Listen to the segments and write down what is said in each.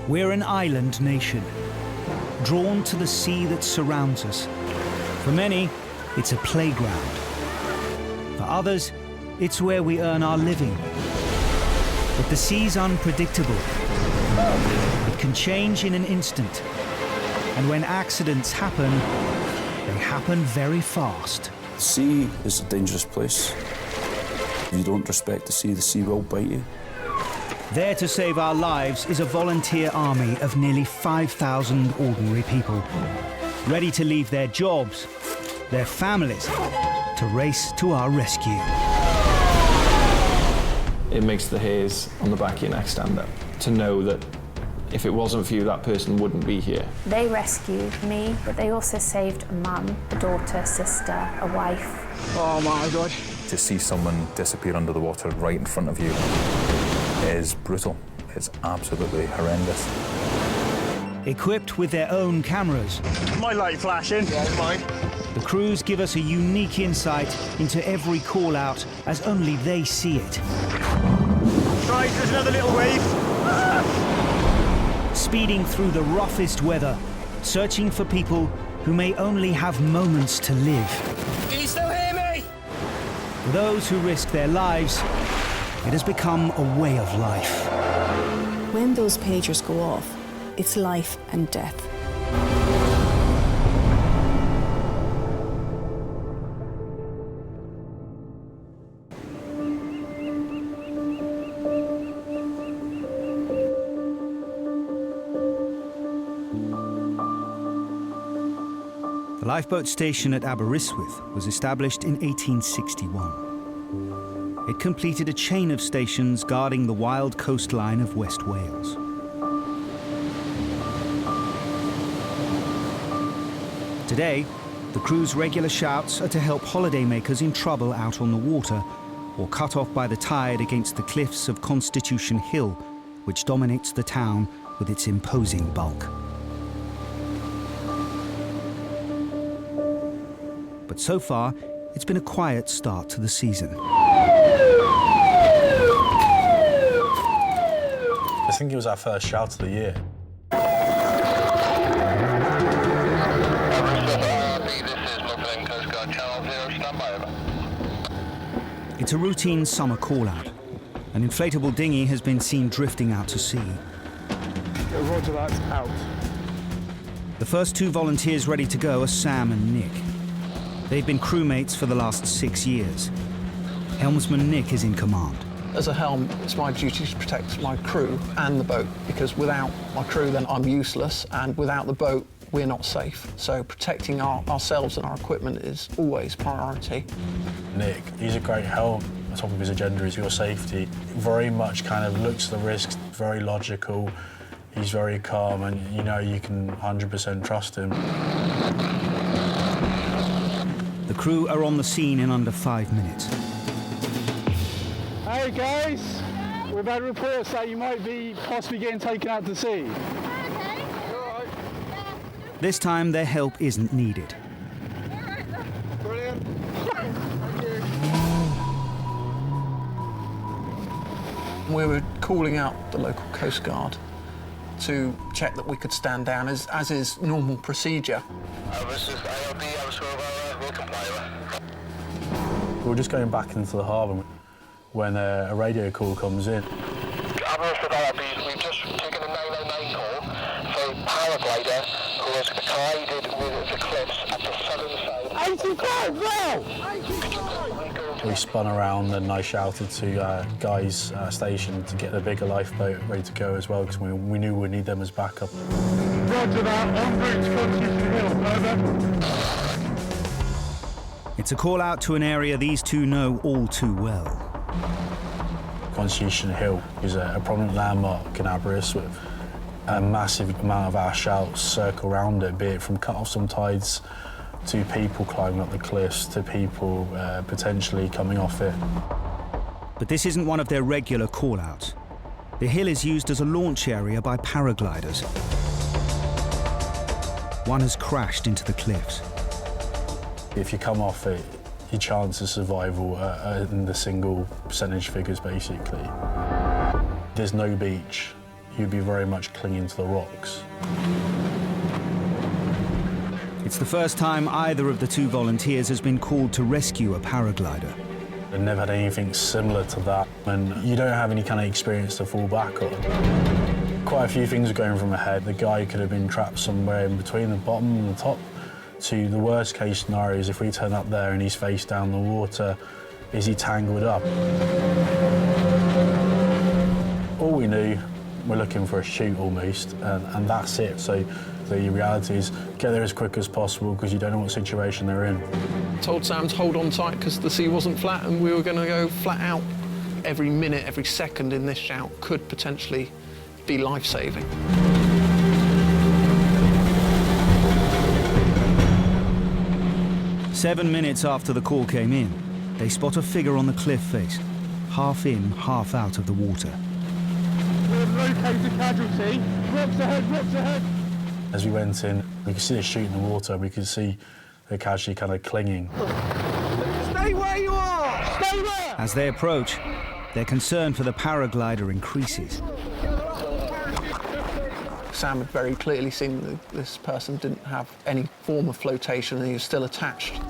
We're an island nation, drawn to the sea that surrounds us. For many, it's a playground. For others, it's where we earn our living. But the sea's unpredictable. It can change in an instant. And when accidents happen, they happen very fast. The sea is a dangerous place. If you don't respect the sea will bite you. There to save our lives is a volunteer army of nearly 5,000 ordinary people, ready to leave their jobs, their families, to race to our rescue. It makes the hairs on the back of your neck stand up, to know that if it wasn't for you, that person wouldn't be here. They rescued me, but they also saved a mum, a daughter, a sister, a wife. Oh my God. To see someone disappear under the water right in front of you is brutal. It's absolutely horrendous. Equipped with their own cameras, My light flashing. Yeah, it's mine. the crews give us a unique insight into every call-out as only they see it. Right, there's another little wave. Speeding through the roughest weather, searching for people who may only have moments to live. Can you still hear me? For those who risk their lives, it has become a way of life. When those pagers go off, it's life and death. The lifeboat station at Aberystwyth was established in 1861. It completed a chain of stations guarding the wild coastline of West Wales. Today, the crew's regular shouts are to help holidaymakers in trouble out on the water or cut off by the tide against the cliffs of Constitution Hill, which dominates the town with its imposing bulk. But so far, it's been a quiet start to the season. I think it was our first shout of the year. It's a routine summer call-out. An inflatable dinghy has been seen drifting out to sea. Roger, that's out. The first two volunteers ready to go are Sam and Nick. They've been crewmates for the last 6 years. Helmsman Nick is in command. As a helm, it's my duty to protect my crew and the boat, because without my crew, then I'm useless, and without the boat, we're not safe. So protecting ourselves and our equipment is always priority. Nick, he's a great help. On top of his agenda is your safety. Very much kind of looks at the risks, very logical. He's very calm, and you know you can 100% trust him. The crew are on the scene in under 5 minutes. Hey guys, we've had reports that you might be possibly getting taken out to sea. This time, their help isn't needed. Brilliant. We were calling out the local Coast Guard to check that we could stand down, as is normal procedure. We were just going back into the harbour when a radio call comes in. Aberystwyth IRB, we've just taken a 909 call for a paraglider who has collided with the cliffs at the southern side. 85, wow! We spun around and I shouted to Guy's station to get the bigger lifeboat ready to go as well, because we knew we'd need them as backup. Roger that, en route to Constitution Hill, over. It's a call out to an area these two know all too well. Constitution Hill is a prominent landmark in Aberystwyth. A massive amount of our shouts circle around it, be it from cut-off some tides to people climbing up the cliffs to people potentially coming off it. But this isn't one of their regular call-outs. The hill is used as a launch area by paragliders. One has crashed into the cliffs. If you come off it, your chance of survival are in the single percentage figures, basically. There's no beach. you'd be very much clinging to the rocks. It's the first time either of the two volunteers has been called to rescue a paraglider. I've never had anything similar to that, and you don't have any kind of experience to fall back on. Quite a few things are going through my head. The guy could have been trapped somewhere in between the bottom and the top. To the worst case scenario is if we turn up there and he's face down the water, is he tangled up? All we knew, we're looking for a chute almost, and that's it. So the reality is get there as quick as possible because you don't know what situation they're in. Told Sam to hold on tight because the sea wasn't flat and we were going to go flat out. Every minute, every second in this shout could potentially be life-saving. Seven minutes after the call came in, they spot a figure on the cliff face, half in, half out of the water. We've located casualty. Rocks ahead, rocks ahead. As we went in, we could see a chute in the water. We could see the casualty kind of clinging. Stay where you are! Stay there! As they approach, their concern for the paraglider increases. Sam had very clearly seen that this person didn't have any form of flotation and he was still attached.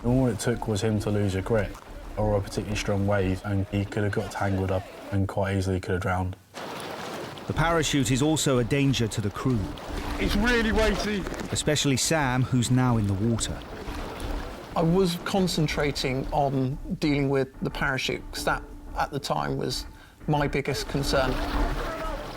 All it took was him to lose a grip or a particularly strong wave and he could have got tangled up and quite easily could have drowned. The parachute is also a danger to the crew. It's really weighty. Especially Sam, who's now in the water. I was concentrating on dealing with the parachute because that, at the time, was my biggest concern.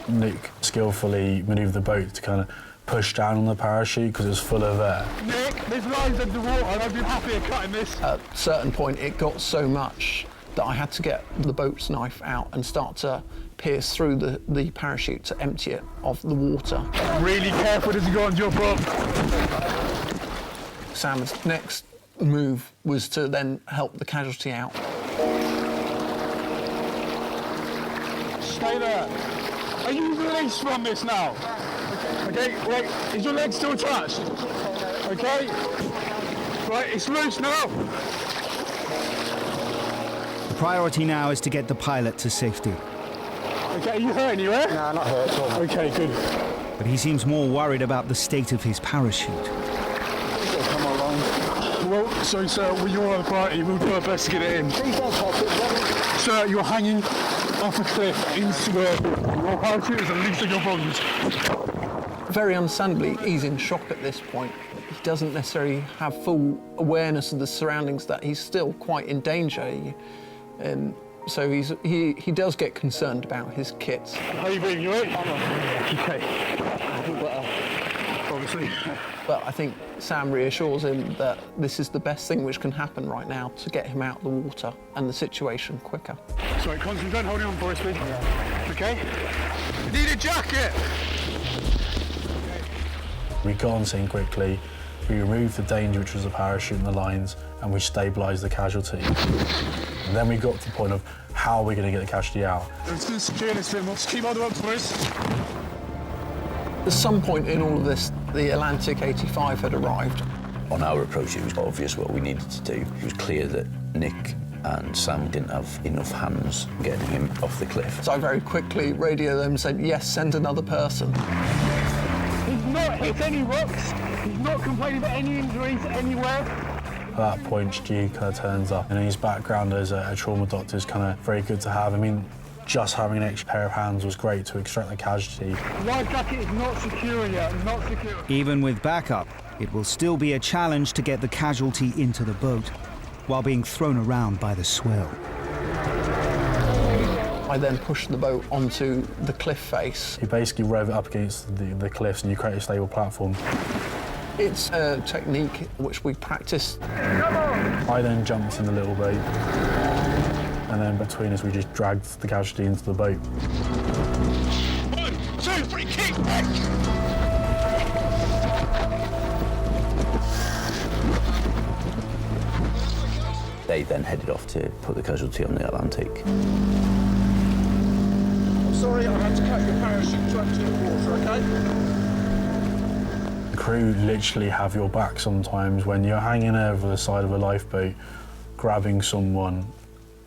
Nick skillfully manoeuvred the boat to kind of push down on the parachute because it was full of air. Nick, there's lines under water and I'd be happier cutting this. At a certain point, it got so much that I had to get the boat's knife out and start to pierce through the parachute to empty it of the water. Really careful as you go on your prop. Sam's next move was to then help the casualty out. Stay there. Are you released from this now? Okay, wait, is your leg still attached? Okay. Right, it's loose now. The priority now is to get the pilot to safety. Okay, are you hurt anywhere? No, not hurt at all. Okay, good. But he seems more worried about the state of his parachute. Come along. Well, sorry, sir, you're on the priority. We'll do our best to get it in. Please don't touch it, brother. Sir, you're hanging off a cliff into your parachute is the least of your problems. Very understandably, he's in shock at this point. He doesn't necessarily have full awareness of the surroundings, that he's still quite in danger. And so he does get concerned about his kits. How are you being? You all right? Okay. Obviously. But I think Sam reassures him that this is the best thing which can happen right now to get him out of the water and the situation quicker. Sorry, concentrate, holding on for us, please. Yeah. Okay. Need a jacket! We got on scene quickly, we removed the danger, which was the parachute and the lines, and we stabilised the casualty. And then we got to the point of how are we going to get the casualty out. We're just going to secure this bit more. Just keep on the rope for us. At some point in all of this, the Atlantic 85 had arrived. On our approach, it was obvious what we needed to do. It was clear that Nick and Sam didn't have enough hands getting him off the cliff. So I very quickly radioed them and said, yes, send another person. He's not hit any rocks. He's not complaining about any injuries anywhere. At that point, Stu kind of turns up, and his background as a trauma doctor is kind of very good to have. I mean, just having an extra pair of hands was great to extract the casualty. Life jacket is not secure yet, not secure. Even with backup, it will still be a challenge to get the casualty into the boat while being thrown around by the swell. I then pushed the boat onto the cliff face. You basically rove it up against the cliffs and you create a stable platform. It's a technique which we practiced. I then jumped in the little boat, and then between us we just dragged the casualty into the boat. 1, 2, 3, kick back! They then headed off to put the casualty on the Atlantic. I'm sorry, I had to cut your parachute to empty the water, okay? The crew literally have your back sometimes when you're hanging over the side of a lifeboat, grabbing someone,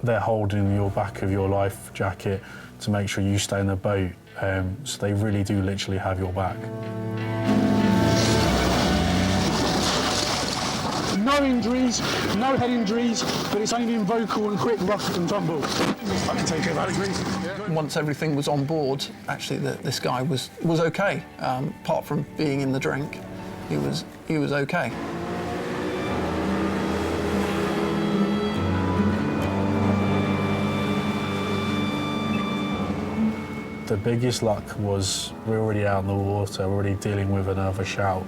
they're holding your back of your life jacket to make sure you stay in the boat. So they really do literally have your back. No injuries, no head injuries, but it's only been vocal and quick rough and tumble. I can take care of that, please. Once everything was on board, actually, this guy was okay. Apart from being in the drink, he was okay. The biggest luck was we're already out in the water, we're already dealing with another shout.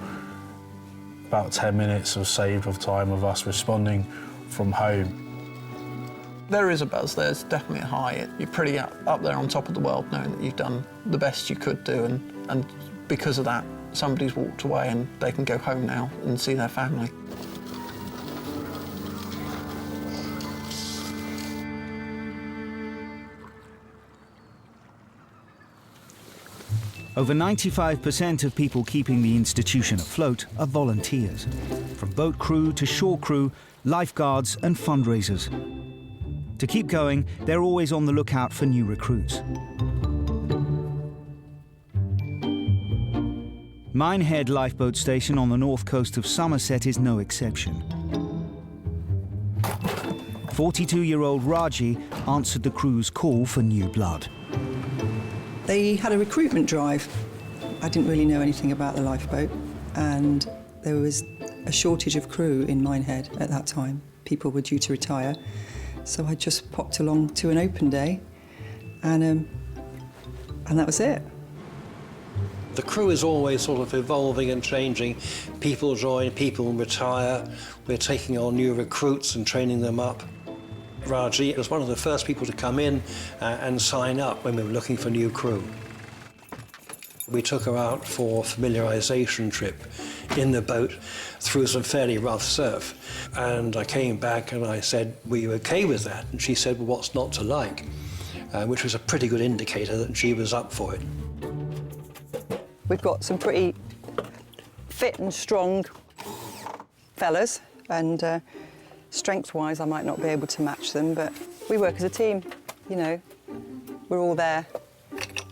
About 10 minutes was saved of time of us responding from home. There is a buzz, there's definitely a high. You're pretty up there on top of the world, knowing that you've done the best you could do, and because of that, somebody's walked away and they can go home now and see their family. Over 95% of people keeping the institution afloat are volunteers, from boat crew to shore crew, lifeguards and fundraisers. To keep going, they're always on the lookout for new recruits. Minehead lifeboat station on the north coast of Somerset is no exception. 42-year-old Raji answered the crew's call for new blood. They had a recruitment drive. I didn't really know anything about the lifeboat, and there was a shortage of crew in Minehead at that time. People were due to retire, so I just popped along to an open day, and that was it. The crew is always sort of evolving and changing. People join, people retire. We're taking on new recruits and training them up. Raji was one of the first people to come in and sign up when we were looking for new crew. We took her out for a familiarisation trip in the boat through some fairly rough surf. And I came back and I said, "Were you okay with that?" And she said, "Well, what's not to like?" Which was a pretty good indicator that she was up for it. We've got some pretty fit and strong fellas, and strength-wise, I might not be able to match them, but we work as a team, you know. We're all there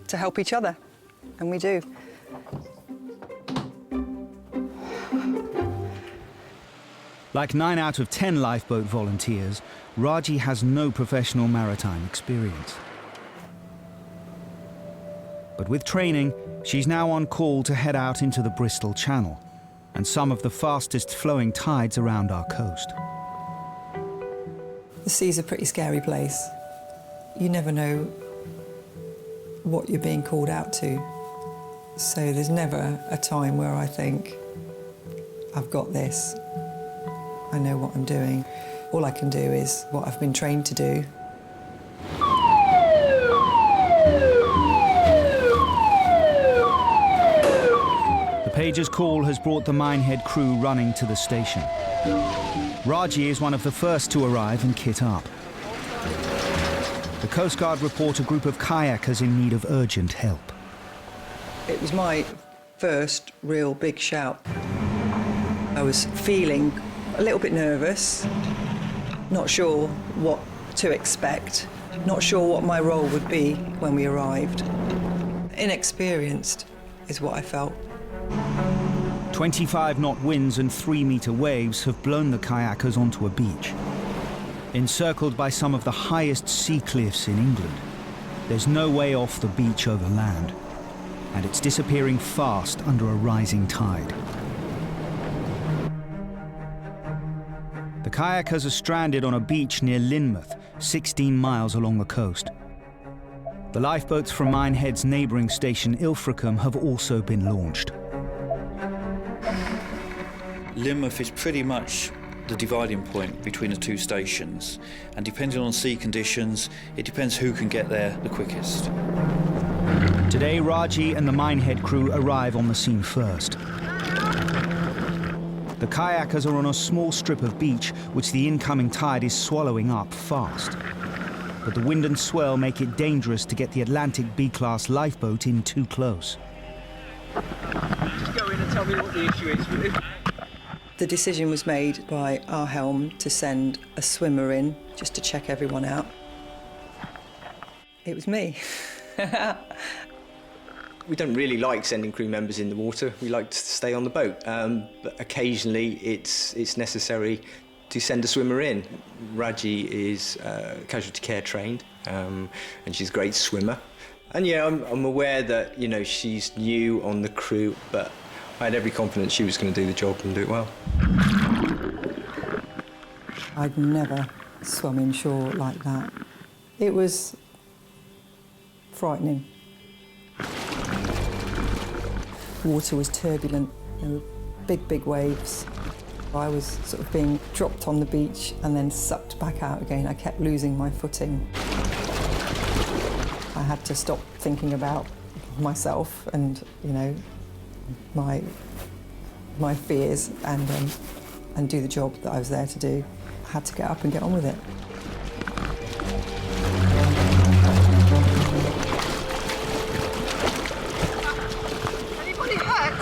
to help each other, and we do. Like 9 out of 10 lifeboat volunteers, Raji has no professional maritime experience. But with training, she's now on call to head out into the Bristol Channel and some of the fastest flowing tides around our coast. The sea's a pretty scary place. You never know what you're being called out to. So there's never a time where I think, I've got this, I know what I'm doing. All I can do is what I've been trained to do. The pager's call has brought the Minehead crew running to the station. Raji is one of the first to arrive and kit up. The Coast Guard report a group of kayakers in need of urgent help. It was my first real big shout. I was feeling a little bit nervous, not sure what to expect, not sure what my role would be when we arrived. Inexperienced is what I felt. 25-knot winds and 3-metre waves have blown the kayakers onto a beach. Encircled by some of the highest sea cliffs in England, there's no way off the beach over land, and it's disappearing fast under a rising tide. The kayakers are stranded on a beach near Lynmouth, 16 miles along the coast. The lifeboats from Minehead's neighbouring station Ilfracombe have also been launched. Lynmouth is pretty much the dividing point between the two stations, and depending on sea conditions, it depends who can get there the quickest. Today, Raji and the Minehead crew arrive on the scene first. The kayakers are on a small strip of beach which the incoming tide is swallowing up fast. But the wind and swell make it dangerous to get the Atlantic B-class lifeboat in too close. Just go in and tell me what the issue is. The decision was made by our helm to send a swimmer in just to check everyone out. It was me. We don't really like sending crew members in the water. We like to stay on the boat, but occasionally it's necessary to send a swimmer in. Raji is casualty care trained, and she's a great swimmer. And yeah, I'm aware that, you know, she's new on the crew, but I had every confidence she was going to do the job and do it well. I'd never swum inshore like that. It was frightening. Water was turbulent. There were big, big waves. I was sort of being dropped on the beach and then sucked back out again. I kept losing my footing. I had to stop thinking about myself and, you know, my fears and do the job that I was there to do. I had to get up and get on with it. Anybody hurt?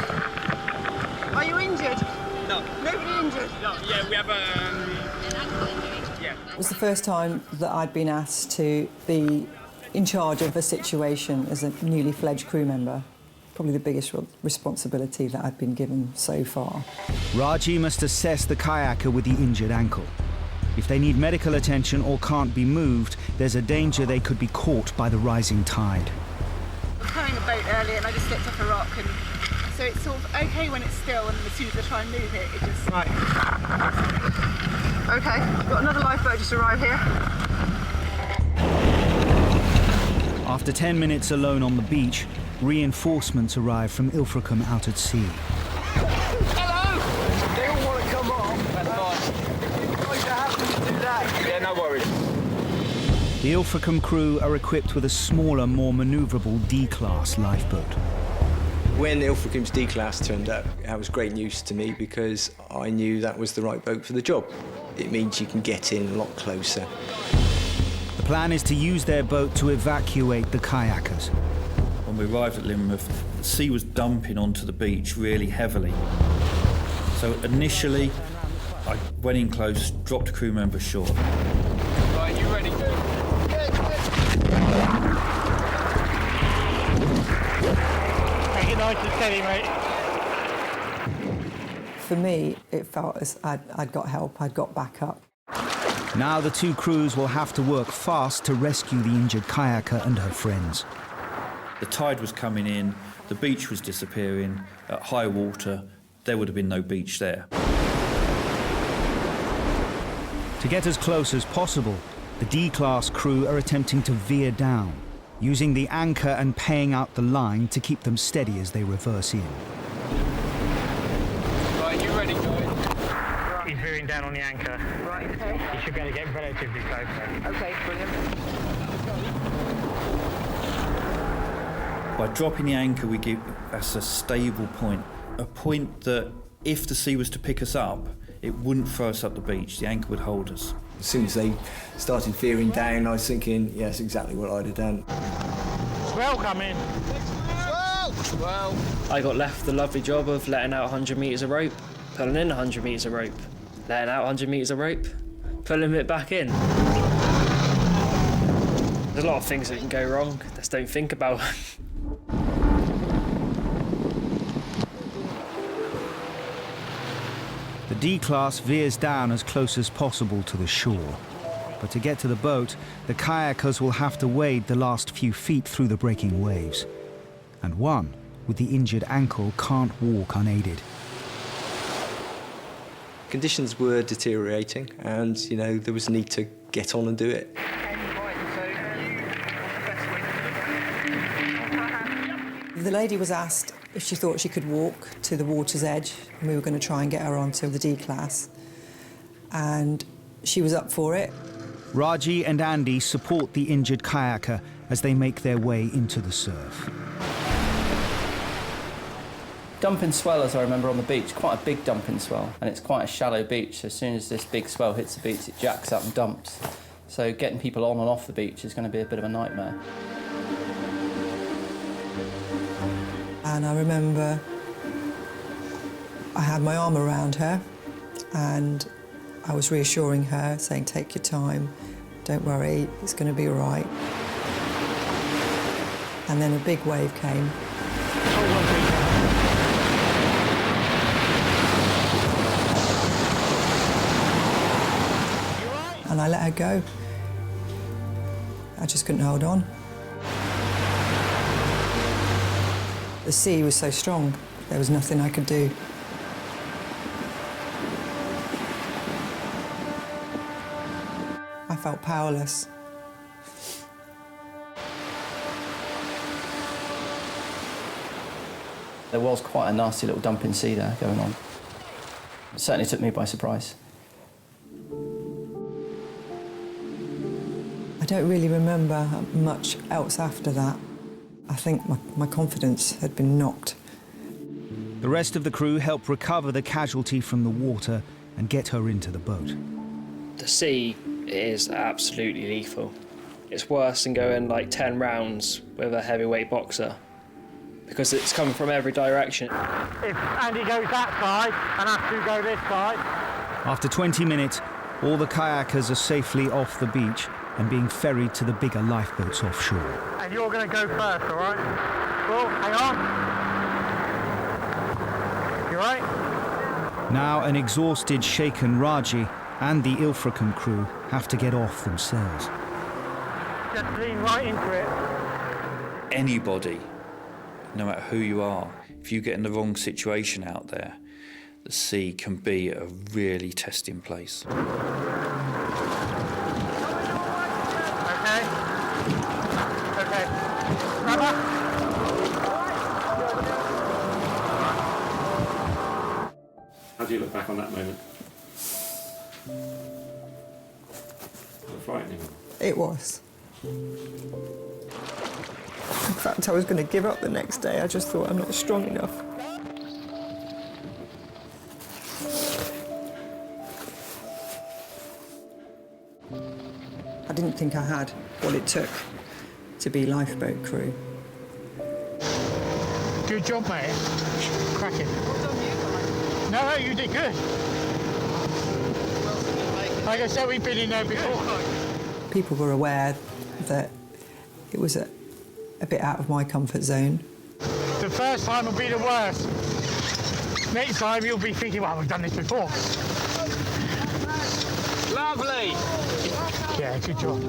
Are you injured? No. Nobody injured? No, yeah, we have yeah. It was the first time that I'd been asked to be in charge of a situation as a newly fledged crew member. Probably the biggest responsibility that I've been given so far. Raji must assess the kayaker with the injured ankle. If they need medical attention or can't be moved, there's a danger they could be caught by the rising tide. I was towing a boat earlier and I just slipped off a rock, and so it's sort of okay when it's still, and as soon as I try and move it, it just... Right. Okay, got another lifeboat just arrived here. After 10 minutes alone on the beach, reinforcements arrive from Ilfracombe out at sea. Hello! They all want to come off. That's fine. You're going to have to do that. Yeah, no worries. The Ilfracombe crew are equipped with a smaller, more manoeuvrable D-class lifeboat. When Ilfracombe's D-class turned up, that was great news to me because I knew that was the right boat for the job. It means you can get in a lot closer. The plan is to use their boat to evacuate the kayakers. When we arrived at Lynmouth, the sea was dumping onto the beach really heavily. So initially, I went in close, dropped a crew member ashore. Right, you ready? Take it nice and steady, mate. For me, it felt as I'd got help, I'd got back up. Now the two crews will have to work fast to rescue the injured kayaker and her friends. The tide was coming in, the beach was disappearing. At high water, there would have been no beach there. To get as close as possible, the D-class crew are attempting to veer down, using the anchor and paying out the line to keep them steady as they reverse in. Right, you ready, guys? He's veering down on the anchor. Right, okay. He should be able to get relatively close. Okay, brilliant. By dropping the anchor, we give us a stable point, a point that if the sea was to pick us up, it wouldn't throw us up the beach. The anchor would hold us. As soon as they started veering down, I was thinking, yeah, that's exactly what I'd have done. Swell coming. Swell! I got left the lovely job of letting out 100 metres of rope, pulling in 100 metres of rope, letting out 100 metres of rope, pulling it back in. There's a lot of things that can go wrong, just don't think about. The D-class veers down as close as possible to the shore. But to get to the boat, the kayakers will have to wade the last few feet through the breaking waves. And one, with the injured ankle, can't walk unaided. Conditions were deteriorating and, you know, there was a need to get on and do it. The lady was asked if she thought she could walk to the water's edge, and we were going to try and get her onto the D-class. And she was up for it. Raji and Andy support the injured kayaker as they make their way into the surf. Dumping swell, as I remember, on the beach, quite a big dumping swell, and it's quite a shallow beach. So as soon as this big swell hits the beach, it jacks up and dumps. So getting people on and off the beach is going to be a bit of a nightmare. And I remember I had my arm around her and I was reassuring her, saying, take your time, don't worry, it's going to be all right. And then a big wave came and I let her go. I just couldn't hold on. The sea was so strong, there was nothing I could do. I felt powerless. There was quite a nasty little dumping sea there going on. It certainly took me by surprise. I don't really remember much else after that. I think my confidence had been knocked. The rest of the crew help recover the casualty from the water and get her into the boat. The sea is absolutely lethal. It's worse than going like 10 rounds with a heavyweight boxer because it's coming from every direction. If Andy goes that side and has to go this side. After 20 minutes, all the kayakers are safely off the beach and being ferried to the bigger lifeboats offshore. And you're going to go first, all right? Well, hang on. You all right? Now an exhausted, shaken Raji and the Ilfracombe crew have to get off themselves. Just lean right into it. Anybody, no matter who you are, if you get in the wrong situation out there, the sea can be a really testing place. Okay. Okay. Grab her. How do you look back on that moment? Frightening. It was. In fact, I was going to give up the next day. I just thought I'm not strong enough. I didn't think I had what it took to be lifeboat crew. Good job, mate. Cracking. No, you did good. Like I said, we've been in there before. People were aware that it was a bit out of my comfort zone. The first time will be the worst. Next time you'll be thinking, well, we've done this before. Lovely! Yeah, good job.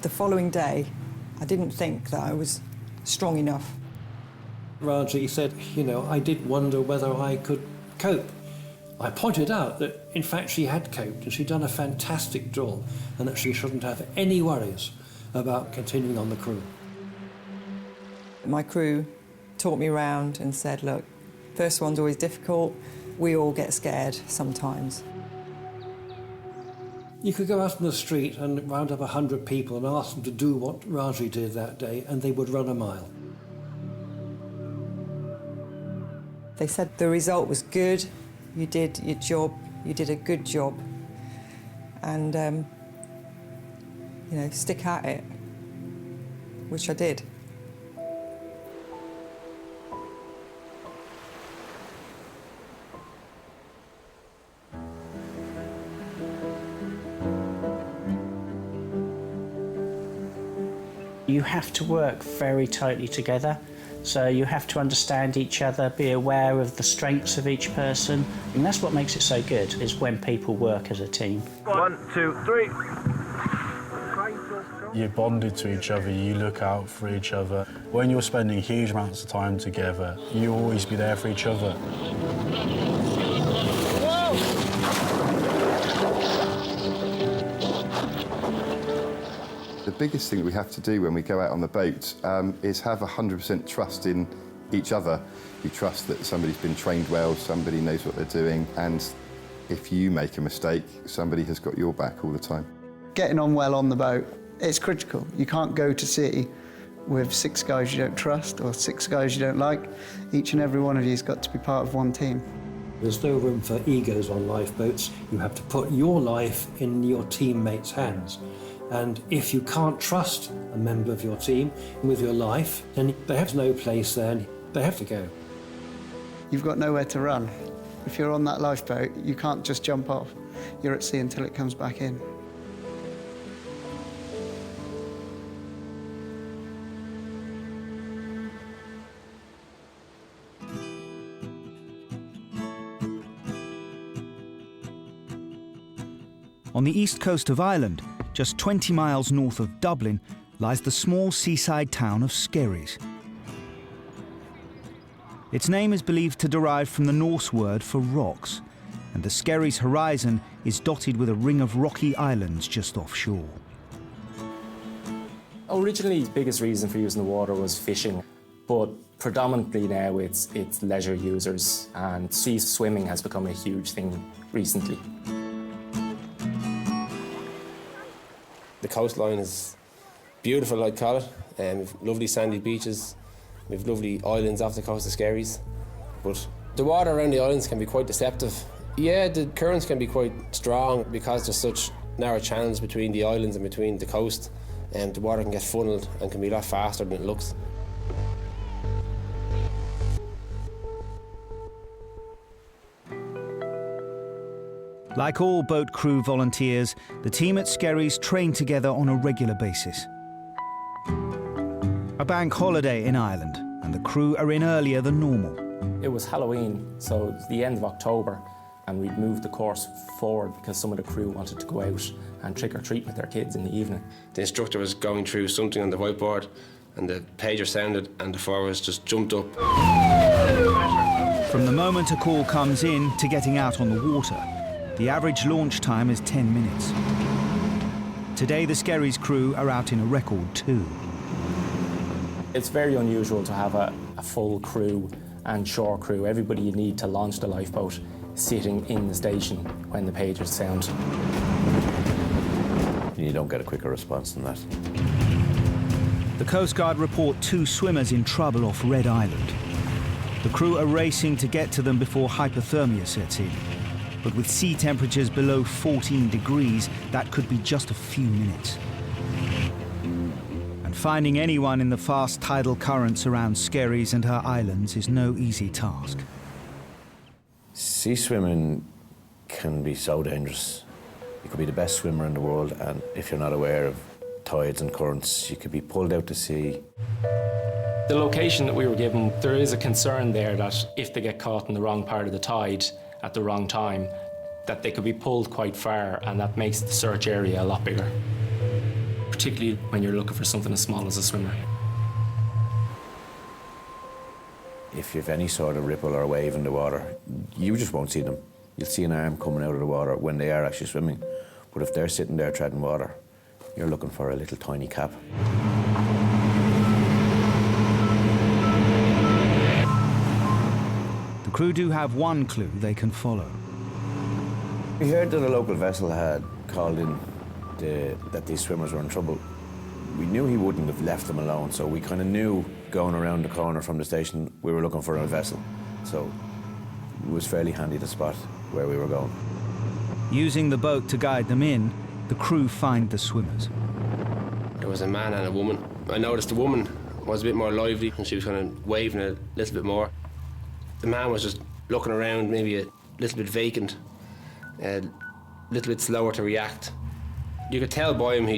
The following day, I didn't think that I was strong enough. Raji said, you know, I did wonder whether I could cope. I pointed out that, in fact, she had coped and she'd done a fantastic job and that she shouldn't have any worries about continuing on the crew. My crew taught me around and said, look, first one's always difficult. We all get scared sometimes. You could go out in the street and round up 100 people and ask them to do what Raji did that day and they would run a mile. They said the result was good, you did your job, you did a good job, and, you know, stick at it, which I did. You have to work very tightly together. So you have to understand each other, be aware of the strengths of each person. And that's what makes it so good, is when people work as a team. 1, 2, 3. You're bonded to each other, you look out for each other. When you're spending huge amounts of time together, you always be there for each other. The biggest thing that we have to do when we go out on the boat is have 100% trust in each other. You trust that somebody's been trained well, somebody knows what they're doing, and if you make a mistake, somebody has got your back all the time. Getting on well on the boat, it's critical. You can't go to sea with 6 guys you don't trust or 6 guys you don't like. Each and every one of you's got to be part of one team. There's no room for egos on lifeboats. You have to put your life in your teammates' hands. And if you can't trust a member of your team with your life, then they have no place there and they have to go. You've got nowhere to run. If you're on that lifeboat, you can't just jump off. You're at sea until it comes back in. On the east coast of Ireland, just 20 miles north of Dublin, lies the small seaside town of Skerries. Its name is believed to derive from the Norse word for rocks, and the Skerries horizon is dotted with a ring of rocky islands just offshore. Originally, the biggest reason for using the water was fishing, but predominantly now it's leisure users, and sea swimming has become a huge thing recently. The coastline is beautiful, I'd call it. We've lovely sandy beaches, we've lovely islands off the coast of Skerries, but the water around the islands can be quite deceptive. Yeah, the currents can be quite strong because there's such narrow channels between the islands and between the coast, and the water can get funneled and can be a lot faster than it looks. Like all boat crew volunteers, the team at Skerries train together on a regular basis. A bank holiday in Ireland, and the crew are in earlier than normal. It was Halloween, so it's the end of October, and we'd moved the course forward because some of the crew wanted to go out and trick-or-treat with their kids in the evening. The instructor was going through something on the whiteboard, and the pager sounded, and the four of us just jumped up. From the moment a call comes in to getting out on the water, the average launch time is 10 minutes. Today, the Skerries crew are out in a record 2. It's very unusual to have a full crew and shore crew, everybody you need to launch the lifeboat, sitting in the station when the pagers sound. You don't get a quicker response than that. The Coast Guard report 2 swimmers in trouble off Red Island. The crew are racing to get to them before hypothermia sets in. But with sea temperatures below 14 degrees, that could be just a few minutes. And finding anyone in the fast tidal currents around Skerries and her islands is no easy task. Sea swimming can be so dangerous. You could be the best swimmer in the world, and if you're not aware of tides and currents, you could be pulled out to sea. The location that we were given, there is a concern there that if they get caught in the wrong part of the tide at the wrong time, that they could be pulled quite far, and that makes the search area a lot bigger, particularly when you're looking for something as small as a swimmer. If you've any sort of ripple or wave in the water, you just won't see them. You'll see an arm coming out of the water when they are actually swimming. But if they're sitting there treading water, you're looking for a little tiny cap. The crew do have one clue they can follow. We heard that a local vessel had called in that these swimmers were in trouble. We knew he wouldn't have left them alone, so we kind of knew going around the corner from the station we were looking for a vessel. So it was fairly handy to spot where we were going. Using the boat to guide them in, the crew find the swimmers. There was a man and a woman. I noticed the woman was a bit more lively and she was kind of waving a little bit more. The man was just looking around, maybe a little bit vacant, a little bit slower to react. You could tell by him he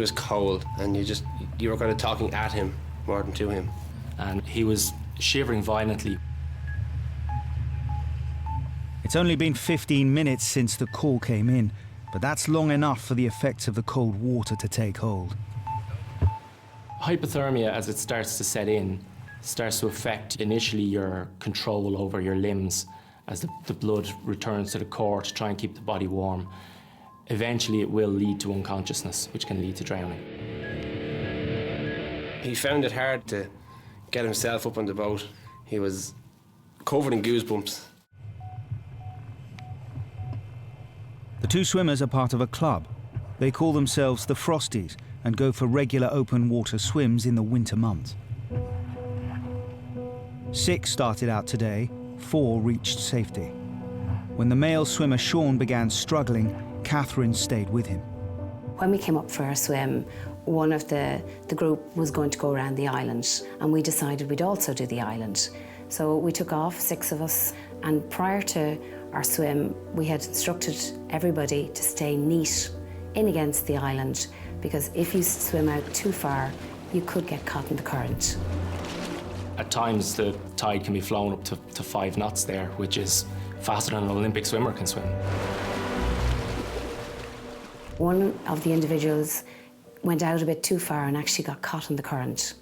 was cold, and you were kind of talking at him more than to him. And he was shivering violently. It's only been 15 minutes since the call came in, but that's long enough for the effects of the cold water to take hold. Hypothermia, as it starts to set in, starts to affect initially your control over your limbs as the blood returns to the core to try and keep the body warm. Eventually it will lead to unconsciousness, which can lead to drowning. He found it hard to get himself up on the boat. He was covered in goosebumps. The 2 swimmers are part of a club. They call themselves the Frosties and go for regular open water swims in the winter months. 6 started out today, 4 reached safety. When the male swimmer Sean began struggling, Catherine stayed with him. When we came up for our swim, one of the group was going to go around the island, and we decided we'd also do the island. So we took off, 6 of us, and prior to our swim, we had instructed everybody to stay neat in against the island, because if you swim out too far, you could get caught in the current. At times, the tide can be flown up to 5 knots there, which is faster than an Olympic swimmer can swim. One of the individuals went out a bit too far and actually got caught in the current.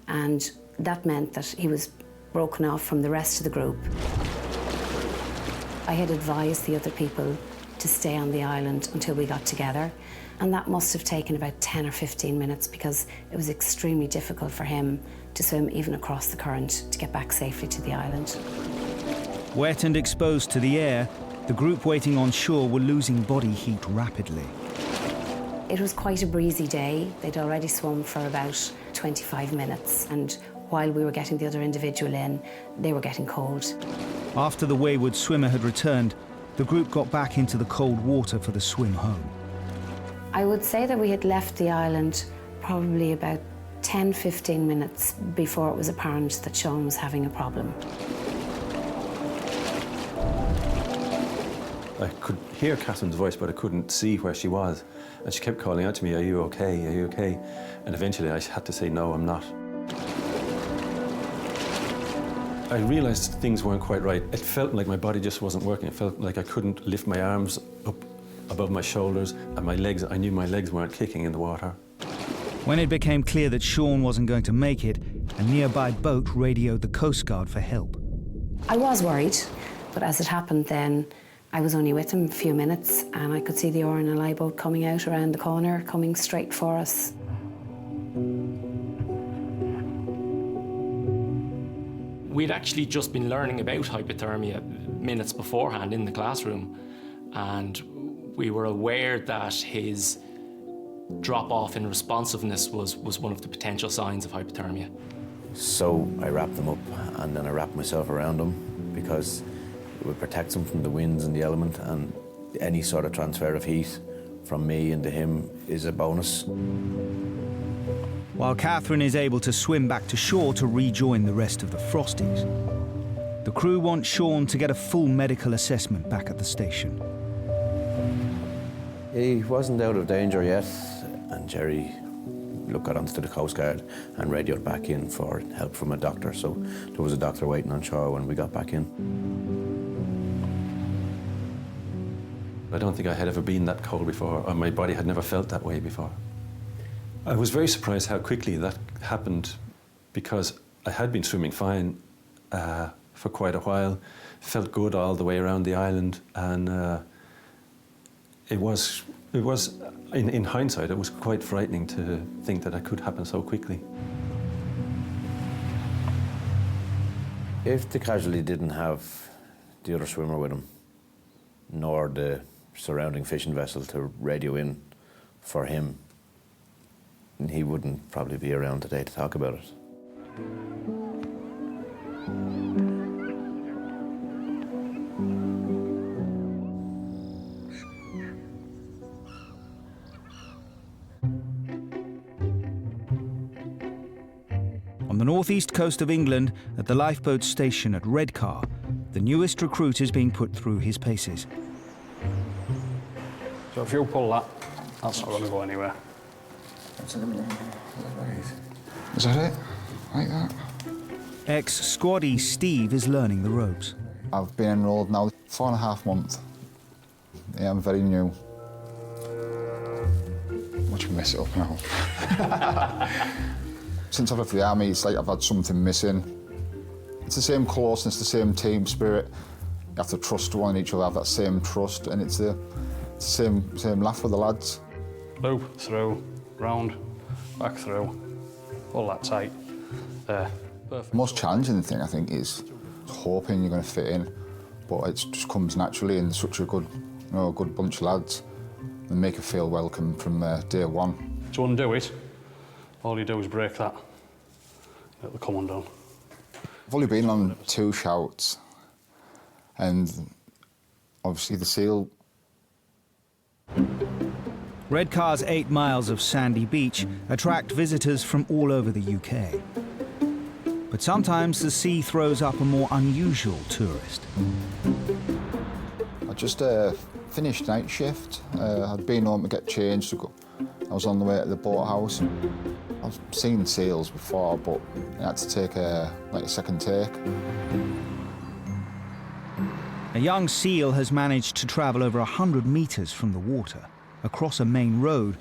And that meant that he was broken off from the rest of the group. I had advised the other people to stay on the island until we got together, and that must have taken about 10 or 15 minutes because it was extremely difficult for him to swim even across the current to get back safely to the island. Wet and exposed to the air, the group waiting on shore were losing body heat rapidly. It was quite a breezy day. They'd already swum for about 25 minutes, and while we were getting the other individual in, they were getting cold. After the wayward swimmer had returned, the group got back into the cold water for the swim home. I would say that we had left the island probably about 10-15 minutes before it was apparent that Sean was having a problem. I could hear Catherine's voice, but I couldn't see where she was. And she kept calling out to me, "Are you okay? Are you okay?" And eventually I had to say, "No, I'm not." I realised things weren't quite right. It felt like my body just wasn't working. It felt like I couldn't lift my arms up above my shoulders, and my legs, I knew my legs weren't kicking in the water. When it became clear that Sean wasn't going to make it, a nearby boat radioed the Coast Guard for help. I was worried, but as it happened then, I was only with him a few minutes and I could see the RNLI boat coming out around the corner, coming straight for us. We'd actually just been learning about hypothermia minutes beforehand in the classroom, and we were aware that his drop-off in responsiveness was one of the potential signs of hypothermia. So I wrapped them up and then I wrapped myself around them because it would protect them from the winds and the element, and any sort of transfer of heat from me into him is a bonus. While Catherine is able to swim back to shore to rejoin the rest of the Frosties, the crew want Sean to get a full medical assessment back at the station. He wasn't out of danger yet, and Jerry got onto the Coast Guard and radioed back in for help from a doctor. So there was a doctor waiting on shore when we got back in. I don't think I had ever been that cold before, or my body had never felt that way before. I was very surprised how quickly that happened, because I had been swimming fine for quite a while, felt good all the way around the island, and it was in hindsight, it was quite frightening to think that it could happen so quickly. If the casualty didn't have the other swimmer with him, nor the surrounding fishing vessel to radio in for him, he wouldn't probably be around today to talk about it. On the northeast coast of England, at the lifeboat station at Redcar, the newest recruit is being put through his paces. So if you pull that, that's not going to go anywhere. Is that it? Like that? Ex-squaddie Steve is learning the ropes. I've been enrolled now 4.5 months. Yeah, I'm very new. Watch me mess it up now. Since I've left the army, it's like I've had something missing. It's the same closeness, the same team spirit. You have to trust one each other, have that same trust, and it's the same laugh with the lads. Loop, through, round, back through, all that tight. There. Perfect. The most challenging thing, I think, is hoping you're going to fit in, but it just comes naturally, and such a good bunch of lads, and make you feel welcome from day one. To undo it, all you do is break that. It'll come undone. I've only been on 2 shouts, and obviously the seal. Redcar's 8 miles of sandy beach attract visitors from all over the UK. But sometimes the sea throws up a more unusual tourist. I just finished night shift. I'd been home to get changed. I was on the way to the boathouse. I've seen seals before, but I had to take a second take. A young seal has managed to travel over 100 metres from the water. across a main road,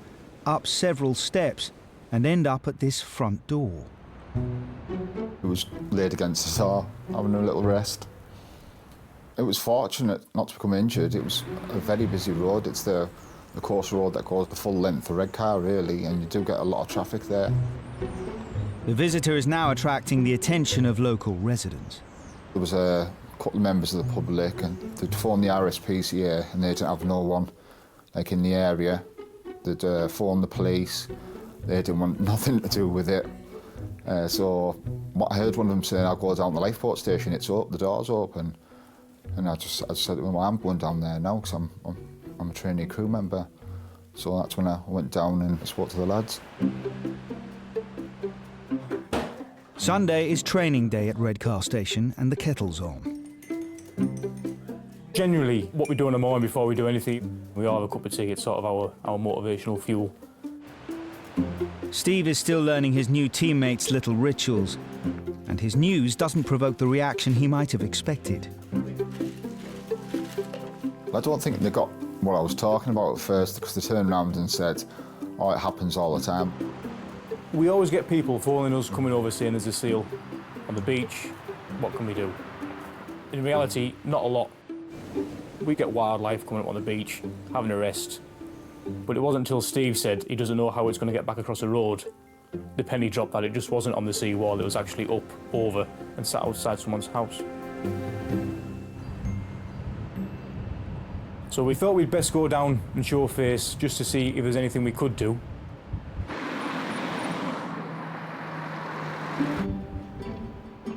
up several steps, and end up at this front door. It was laid against the door, having a little rest. It was fortunate not to become injured. It was a very busy road. It's the course road that goes the full length of Redcar, really, and you do get a lot of traffic there. The visitor is now attracting the attention of local residents. There was a couple of members of the public, and they'd phoned the RSPCA, and they didn't have no one like in the area. They'd phoned the police. They didn't want nothing to do with it. So I heard one of them saying, "I'll go down to the lifeboat station. It's up. The door's open." And I said to them, "Well, I'm going down there now because I'm a trainee crew member." So that's when I went down and spoke to the lads. Sunday is training day at Redcar station and the kettle's on. Generally, what we do in the morning before we do anything, we all have a cup of tea. It's sort of our motivational fuel. Steve is still learning his new teammates' little rituals, and his news doesn't provoke the reaction he might have expected. I don't think they got what I was talking about at first, because they turned around and said, "Oh, it happens all the time." We always get people phoning us, coming over saying there's a seal on the beach. What can we do? In reality, not a lot. We get wildlife coming up on the beach, having a rest. But it wasn't until Steve said he doesn't know how it's going to get back across the road, the penny dropped that it just wasn't on the seawall, it was actually up, over, and sat outside someone's house. So we thought we'd best go down and show face just to see if there's anything we could do.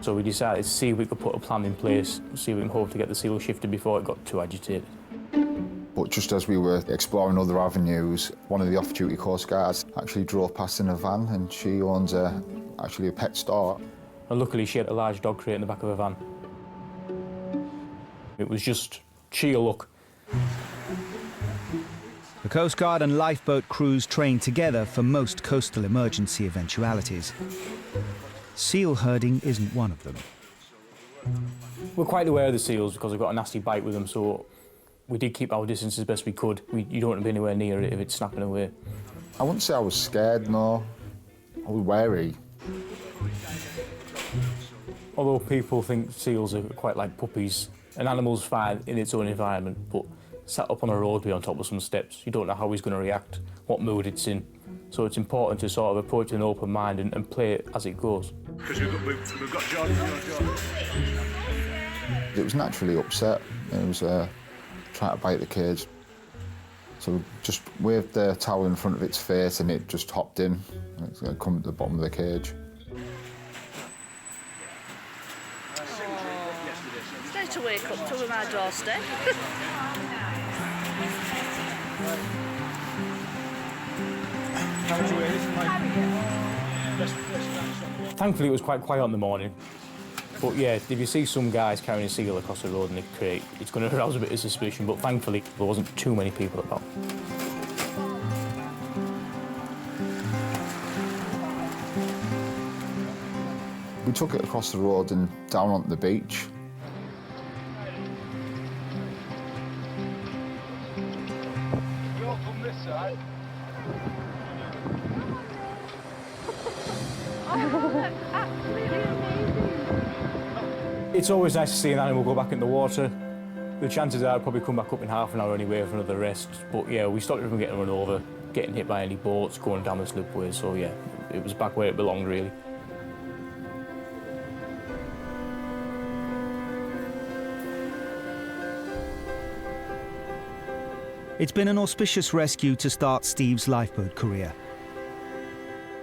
So we decided to see if we could put a plan in place, see if we can hope to get the seal shifted before it got too agitated. But just as we were exploring other avenues, one of the off-duty Coast Guards actually drove past in a van, and she owns actually a pet store. And luckily she had a large dog crate in the back of a van. It was just sheer luck. The Coast Guard and lifeboat crews train together for most coastal emergency eventualities. Seal herding isn't one of them. We're quite aware of the seals because we've got a nasty bite with them, so we did keep our distance as best we could. You don't want to be anywhere near it if it's snapping away. I wouldn't say I was scared, no. I was wary. Although people think seals are quite like puppies, an animal's fine in its own environment, but sat up on a roadway on top of some steps, you don't know how he's going to react, what mood it's in. So it's important to sort of approach with an open mind and play it as it goes. Because we've got John. It was naturally upset. It was trying to bite the cage. So we just waved the towel in front of its face and it just hopped in. It's going to come to the bottom of the cage. Stay to wake up till we're on our doorstep. Thankfully it was quite quiet in the morning. But yeah, if you see some guys carrying a seal across the road in a crate, it's going to arouse a bit of suspicion, but thankfully there wasn't too many people about. We took it across the road and down onto the beach. You're from this side. It's always nice to see an animal go back in the water. The chances are it'll probably come back up in half an hour anyway for another rest. But yeah, we stopped it from getting run over, getting hit by any boats, going down the slipway, so yeah, it was back where it belonged really. It's been an auspicious rescue to start Steve's lifeboat career,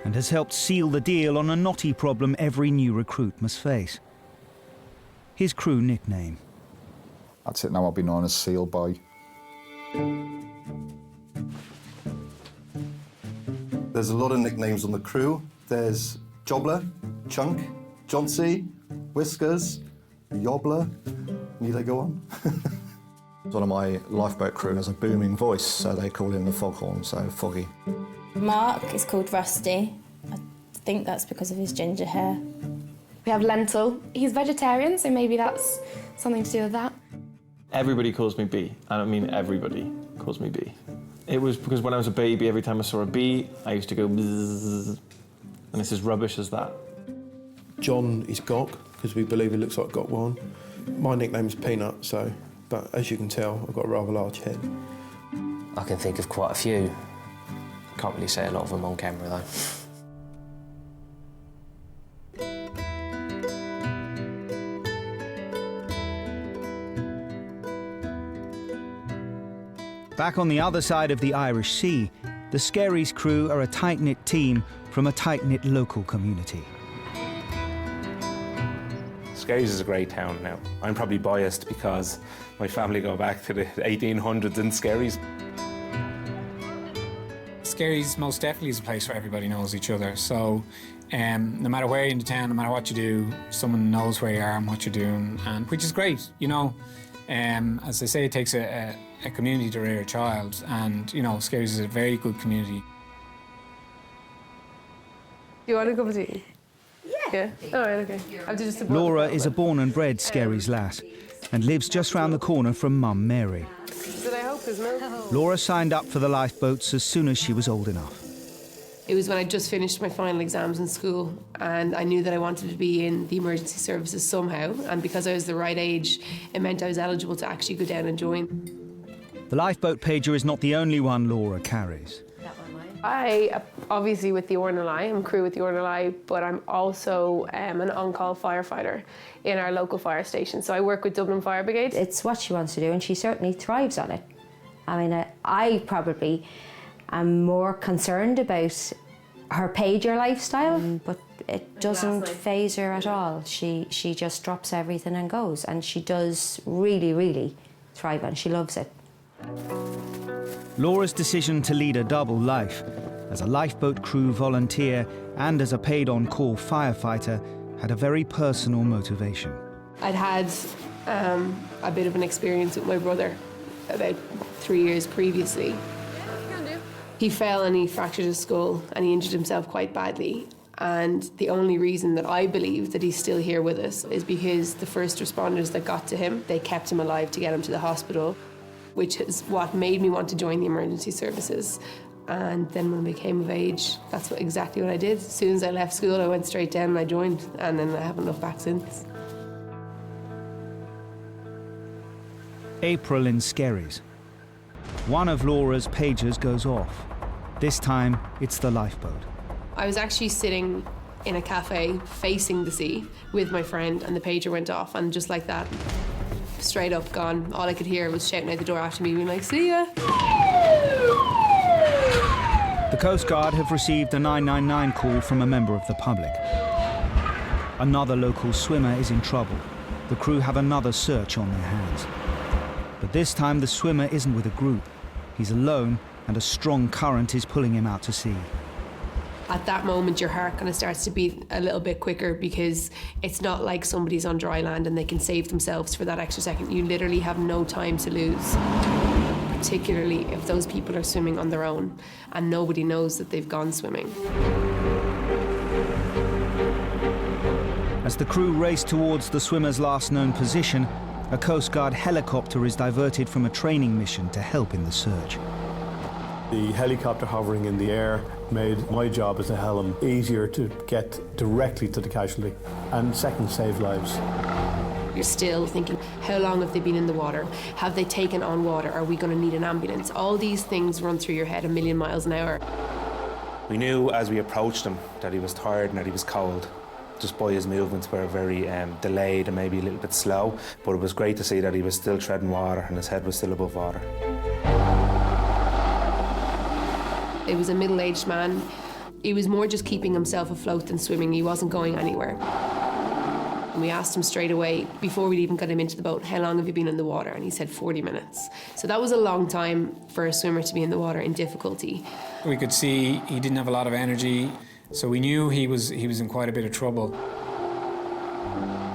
and has helped seal the deal on a knotty problem every new recruit must face. His crew nickname. That's it now, I'll be known as Seal Boy. There's a lot of nicknames on the crew. There's Jobbler, Chunk, Johnsy, Whiskers, Yobbler. Need I go on? One of my lifeboat crew has a booming voice, so they call him the foghorn, so Foggy. Mark is called Rusty. I think that's because of his ginger hair. We have Lentil. He's vegetarian, so maybe that's something to do with that. Everybody calls me B. I don't mean everybody calls me B. It was because when I was a baby, every time I saw a bee, I used to go bzzz, and it's as rubbish as that. John is Gok, because we believe he looks like Gok 1. My nickname is Peanut, but as you can tell, I've got a rather large head. I can think of quite a few. Can't really say a lot of them on camera, though. Back on the other side of the Irish Sea, the Skerries crew are a tight-knit team from a tight-knit local community. Skerries is a great town now. I'm probably biased because my family go back to the 1800s in Skerries. Skerries most definitely is a place where everybody knows each other. So no matter where you're in the town, no matter what you do, someone knows where you are and what you're doing, and which is great, you know. As they say, it takes a community to rear a child, and, you know, Skerries is a very good community. Do you want a cup of tea? Yeah. All right, okay. Laura is a born and bred Skerries lass and lives just round the corner from Mum Mary. Did I hope there's milk? Laura signed up for the lifeboats as soon as she was old enough. It was when I just finished my final exams in school, and I knew that I wanted to be in the emergency services somehow, and because I was the right age, it meant I was eligible to actually go down and join. The lifeboat pager is not the only one Laura carries. I, obviously with the RNLI, I'm crew with the RNLI, but I'm also an on-call firefighter in our local fire station. So I work with Dublin Fire Brigade. It's what she wants to do, and she certainly thrives on it. I mean, I probably am more concerned about her pager lifestyle, but it doesn't faze her at all. She just drops everything and goes, and she does really, really thrive on it. She loves it. Laura's decision to lead a double life, as a lifeboat crew volunteer and as a paid-on-call firefighter, had a very personal motivation. I'd had a bit of an experience with my brother about 3 years previously. He fell and he fractured his skull and he injured himself quite badly. And the only reason that I believe that he's still here with us is because the first responders that got to him, they kept him alive to get him to the hospital, which is what made me want to join the emergency services. And then when I became of age, that's exactly what I did. As soon as I left school, I went straight down and I joined, and then I haven't looked back since. April in Skerries. One of Laura's pagers goes off. This time, it's the lifeboat. I was actually sitting in a cafe facing the sea with my friend, and the pager went off, and just like that, straight up gone. All I could hear was shouting out the door after me, being like, "See ya!" The Coast Guard have received a 999 call from a member of the public. Another local swimmer is in trouble. The crew have another search on their hands. But this time the swimmer isn't with a group. He's alone, and a strong current is pulling him out to sea. At that moment, your heart kind of starts to beat a little bit quicker, because it's not like somebody's on dry land and they can save themselves for that extra second. You literally have no time to lose, particularly if those people are swimming on their own and nobody knows that they've gone swimming. As the crew race towards the swimmer's last known position, a Coast Guard helicopter is diverted from a training mission to help in the search. The helicopter hovering in the air made my job as a helm easier to get directly to the casualty, and second, save lives. You're still thinking, how long have they been in the water? Have they taken on water? Are we going to need an ambulance? All these things run through your head a million miles an hour. We knew as we approached him that he was tired and that he was cold. Just by his movements were very delayed and maybe a little bit slow, but it was great to see that he was still treading water and his head was still above water. It was a middle-aged man. He was more just keeping himself afloat than swimming. He wasn't going anywhere. And we asked him straight away, before we'd even got him into the boat, how long have you been in the water? And he said 40 minutes. So that was a long time for a swimmer to be in the water in difficulty. We could see he didn't have a lot of energy, so we knew he was in quite a bit of trouble.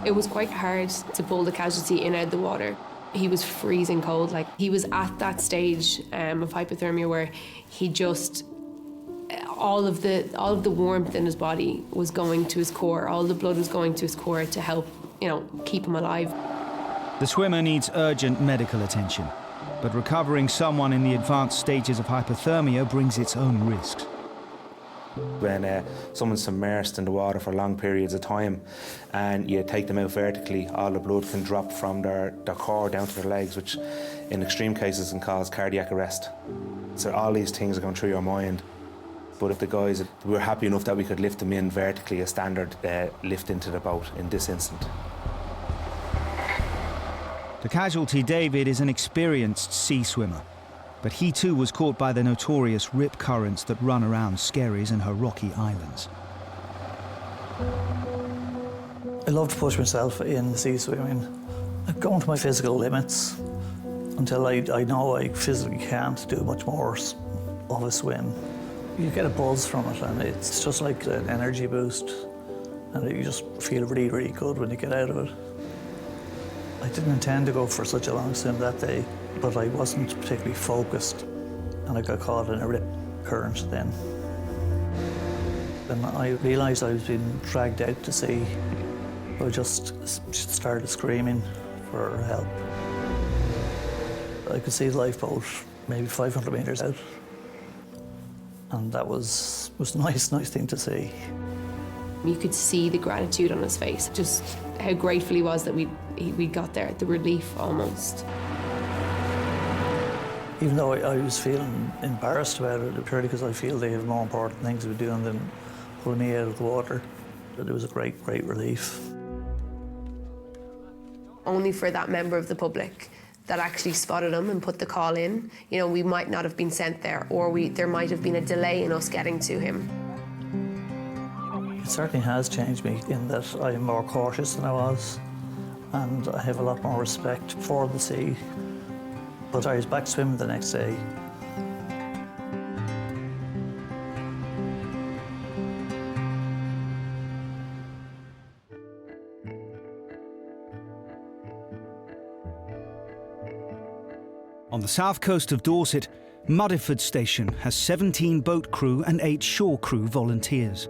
It was quite hard to pull the casualty in out of the water. He was freezing cold. Like, he was at that stage of hypothermia where he just, all of the warmth in his body was going to his core. All the blood was going to his core to help, keep him alive. The swimmer needs urgent medical attention. but recovering someone in the advanced stages of hypothermia brings its own risks. When someone's submersed in the water for long periods of time and you take them out vertically, all the blood can drop from their core down to their legs, which in extreme cases can cause cardiac arrest. So all these things are going through your mind. But if the guys, we were happy enough that we could lift them in vertically, a standard lift into the boat in this instant. The casualty, David, is an experienced sea swimmer, but he too was caught by the notorious rip currents that run around Skerries and her rocky islands. I love to push myself in sea swimming. I'm going to my physical limits until I know I physically can't do much more of a swim. You get a buzz from it, and it's just like an energy boost, and you just feel really, really good when you get out of it. I didn't intend to go for such a long swim that day, but I wasn't particularly focused, and I got caught in a rip current then. And I realised I was being dragged out to sea. I just started screaming for help. I could see the lifeboat maybe 500 metres out, and that was a nice thing to see. You could see the gratitude on his face, just how grateful he was that we got there, the relief almost. Even though I was feeling embarrassed about it, purely because I feel they have more important things to be doing than pulling me out of the water, but it was a great relief. Only for that member of the public that actually spotted him and put the call in. You know, we might not have been sent there, or there might have been a delay in us getting to him. It certainly has changed me in that I'm more cautious than I was, and I have a lot more respect for the sea. But I was back swimming the next day. On the south coast of Dorset, Muddyford Station has 17 boat crew and 8 shore crew volunteers.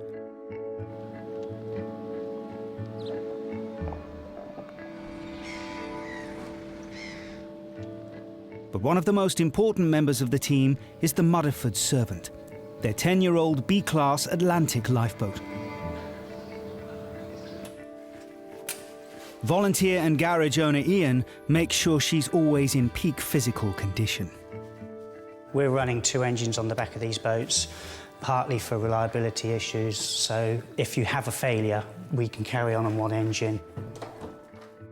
But one of the most important members of the team is the Muddyford Servant, their 10-year-old B-class Atlantic lifeboat. Volunteer and garage owner Ian makes sure she's always in peak physical condition. We're running 2 engines on the back of these boats, partly for reliability issues, so if you have a failure, we can carry on 1 engine.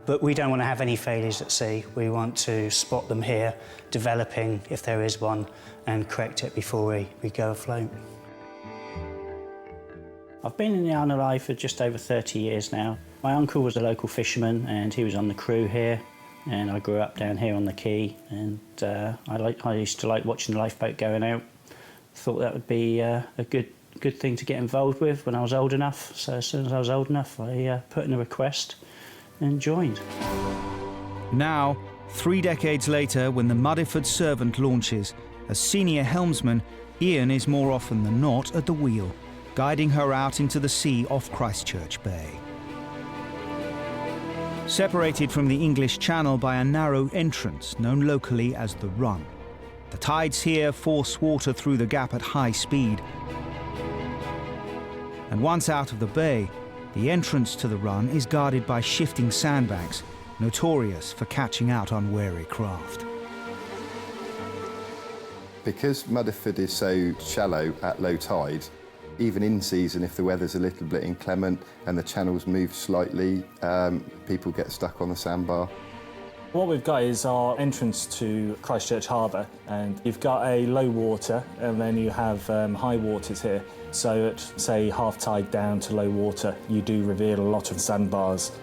But we don't want to have any failures at sea. We want to spot them here, developing if there is one, and correct it before we go afloat. I've been in the RNLI for just over 30 years now. My uncle was a local fisherman and he was on the crew here, and I grew up down here on the quay, and I used to like watching the lifeboat going out. Thought that would be a good thing to get involved with when I was old enough. So as soon as I was old enough, I put in a request and joined. Now, 3 decades later, when the Muddyford Servant launches, as senior helmsman, Ian is more often than not at the wheel, guiding her out into the sea off Christchurch Bay. Separated from the English Channel by a narrow entrance known locally as the Run. The tides here force water through the gap at high speed. And once out of the bay, the entrance to the Run is guarded by shifting sandbanks, notorious for catching out unwary craft. Because Muddyford is so shallow at low tide, even in season, if the weather's a little bit inclement and the channels move slightly, people get stuck on the sandbar. What we've got is our entrance to Christchurch Harbour, and you've got a low water and then you have high waters here. So at, say, half tide down to low water, you do reveal a lot of sandbars.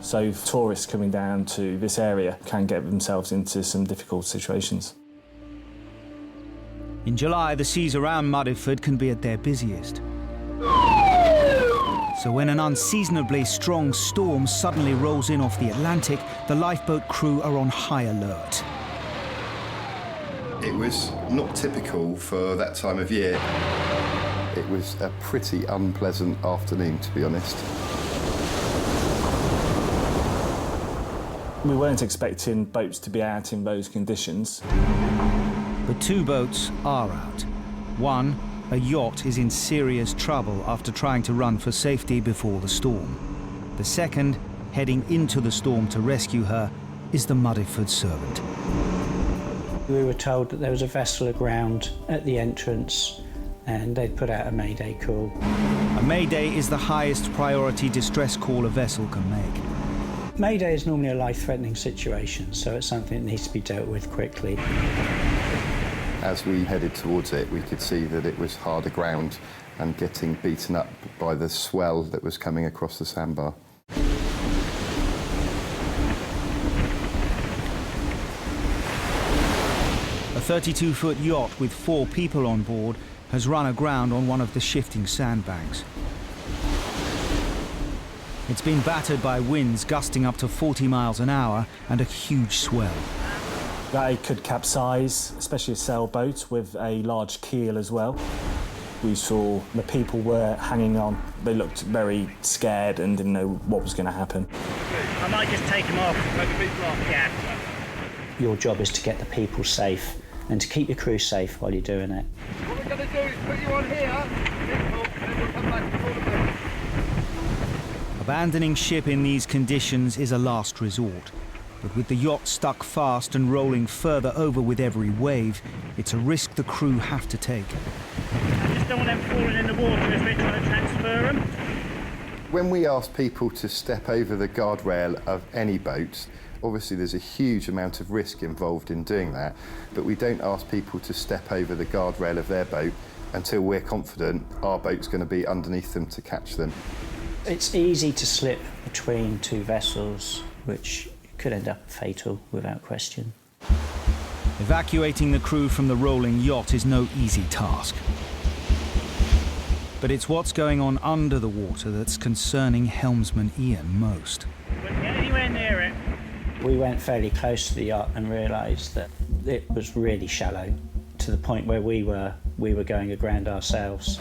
So tourists coming down to this area can get themselves into some difficult situations. In July, the seas around Muddyford can be at their busiest. So when an unseasonably strong storm suddenly rolls in off the Atlantic, the lifeboat crew are on high alert. It was not typical for that time of year. It was a pretty unpleasant afternoon, to be honest. We weren't expecting boats to be out in those conditions. But 2 boats are out. One, a yacht, is in serious trouble after trying to run for safety before the storm. The second, heading into the storm to rescue her, is the Muddyford Servant. We were told that there was a vessel aground at the entrance and they'd put out a mayday call. A mayday is the highest priority distress call a vessel can make. Mayday is normally a life-threatening situation, so it's something that needs to be dealt with quickly. As we headed towards it, we could see that it was harder ground and getting beaten up by the swell that was coming across the sandbar. A 32-foot yacht with 4 people on board has run aground on one of the shifting sandbanks. It's been battered by winds gusting up to 40 miles an hour and a huge swell. That could capsize, especially a sailboat with a large keel as well. We saw the people were hanging on. They looked very scared and didn't know what was going to happen. I might just take them off. Take the people off? Yeah. Your job is to get the people safe and to keep your crew safe while you're doing it. What we're going to do is put you on here, and then we'll come back and pull the boat. Abandoning ship in these conditions is a last resort. But with the yacht stuck fast and rolling further over with every wave, it's a risk the crew have to take. I just don't want them falling in the water as we're trying to transfer them. When we ask people to step over the guardrail of any boat, obviously there's a huge amount of risk involved in doing that, but we don't ask people to step over the guardrail of their boat until we're confident our boat's going to be underneath them to catch them. It's easy to slip between 2 vessels, which could end up fatal without question. Evacuating the crew from the rolling yacht is no easy task. But it's what's going on under the water that's concerning helmsman Ian most. Wouldn't get anywhere near it. We went fairly close to the yacht and realised that it was really shallow, to the point where we were going aground ourselves.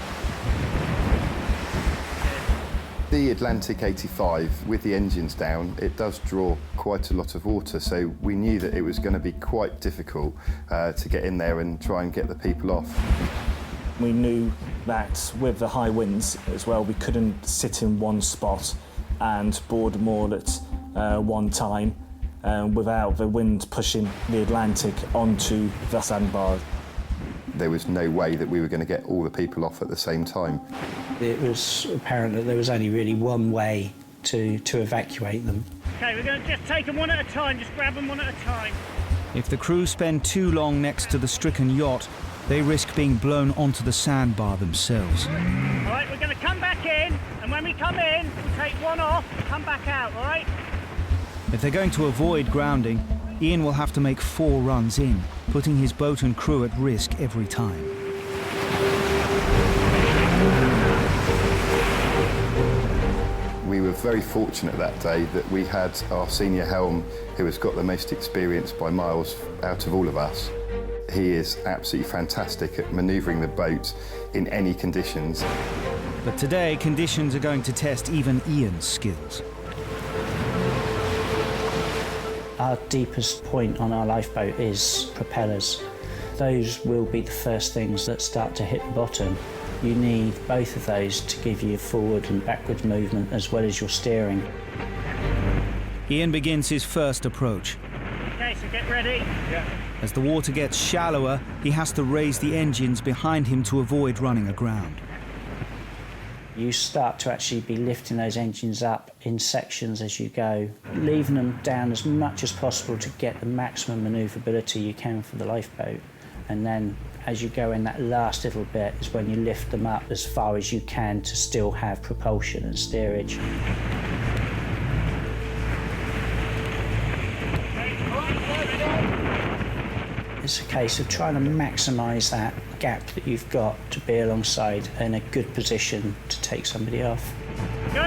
The Atlantic 85, with the engines down, it does draw quite a lot of water, so we knew that it was going to be quite difficult to get in there and try and get the people off. We knew that with the high winds as well, we couldn't sit in one spot and board them all at one time without the wind pushing the Atlantic onto the sandbar. There was no way that we were going to get all the people off at the same time. It was apparent that there was only really one way to evacuate them. OK, we're going to just take them one at a time, just grab them one at a time. If the crew spend too long next to the stricken yacht, they risk being blown onto the sandbar themselves. All right, we're going to come back in, and when we come in, we'll take one off and come back out, all right? If they're going to avoid grounding, Ian will have to make 4 runs in, putting his boat and crew at risk every time. We were very fortunate that day that we had our senior helm, who has got the most experience by miles out of all of us. He is absolutely fantastic at manoeuvring the boat in any conditions. But today, conditions are going to test even Ian's skills. Our deepest point on our lifeboat is propellers. Those will be the first things that start to hit the bottom. You need both of those to give you forward and backwards movement as well as your steering. Ian begins his first approach. OK, so get ready. Yeah. As the water gets shallower, he has to raise the engines behind him to avoid running aground. You start to actually be lifting those engines up in sections as you go, leaving them down as much as possible to get the maximum manoeuvrability you can for the lifeboat. And then as you go in that last little bit is when you lift them up as far as you can to still have propulsion and steerage. It's a case of trying to maximise that gap that you've got to be alongside in a good position to take somebody off. Go!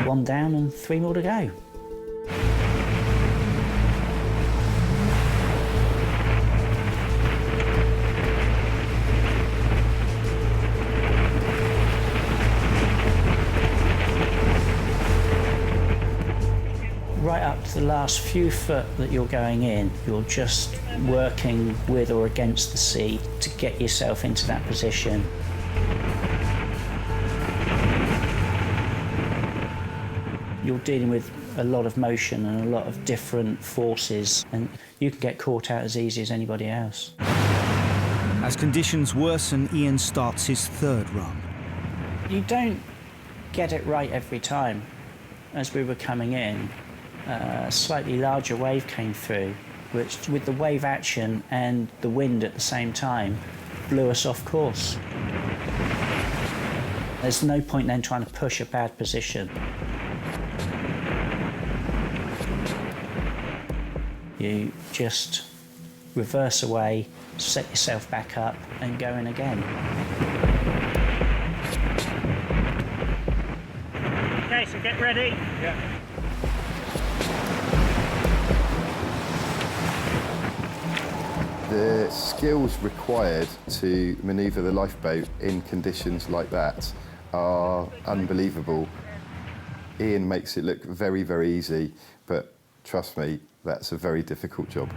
One down and 3 more to go. The last few foot that you're going in, you're just working with or against the sea to get yourself into that position. You're dealing with a lot of motion and a lot of different forces, and you can get caught out as easy as anybody else. As conditions worsen, Ian starts his third run. You don't get it right every time. As we were coming in, a slightly larger wave came through, which, with the wave action and the wind at the same time, blew us off course. There's no point then trying to push a bad position. You just reverse away, set yourself back up and go in again. Okay, so get ready. Yeah. The skills required to manoeuvre the lifeboat in conditions like that are unbelievable. Ian makes it look very, very easy, but trust me, that's a very difficult job.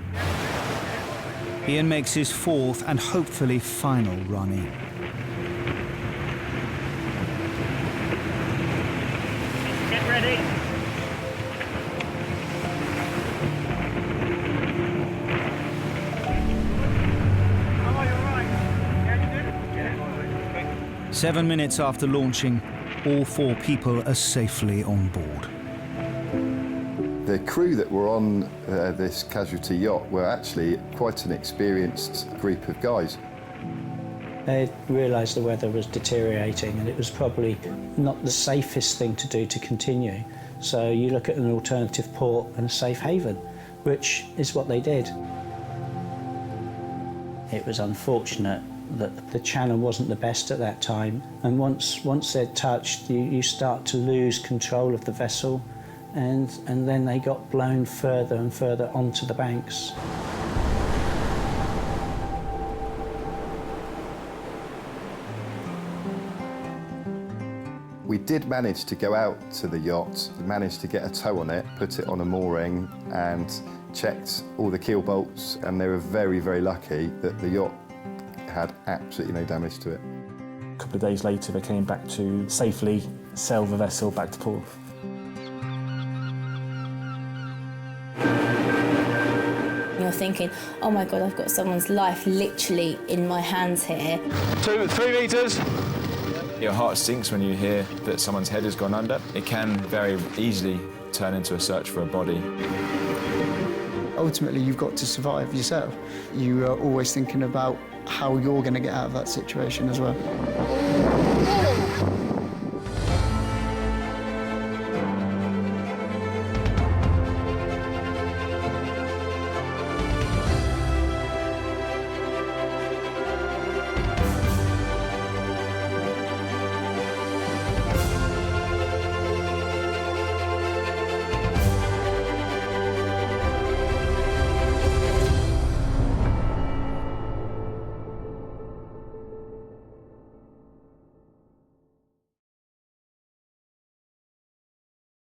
Ian makes his fourth and hopefully final run in. Get ready. How are you, all right? Yeah, you good? 7 minutes after launching, all 4 people are safely on board. The crew that were on this casualty yacht were actually quite an experienced group of guys. They realised the weather was deteriorating and it was probably not the safest thing to do to continue. So you look at an alternative port and a safe haven, which is what they did. It was unfortunate that the channel wasn't the best at that time, and once they're touched, you start to lose control of the vessel, and then they got blown further and further onto the banks. We did manage to go out to the yacht, managed to get a tow on it, put it on a mooring and checked all the keel bolts, and they were very, very lucky that the yacht had absolutely no damage to it. A couple of days later, they came back to safely sail the vessel back to port. You're thinking, oh my God, I've got someone's life literally in my hands here. 3 metres. Your heart sinks when you hear that someone's head has gone under. It can very easily turn into a search for a body. Ultimately, you've got to survive yourself. You are always thinking about how you're going to get out of that situation as well.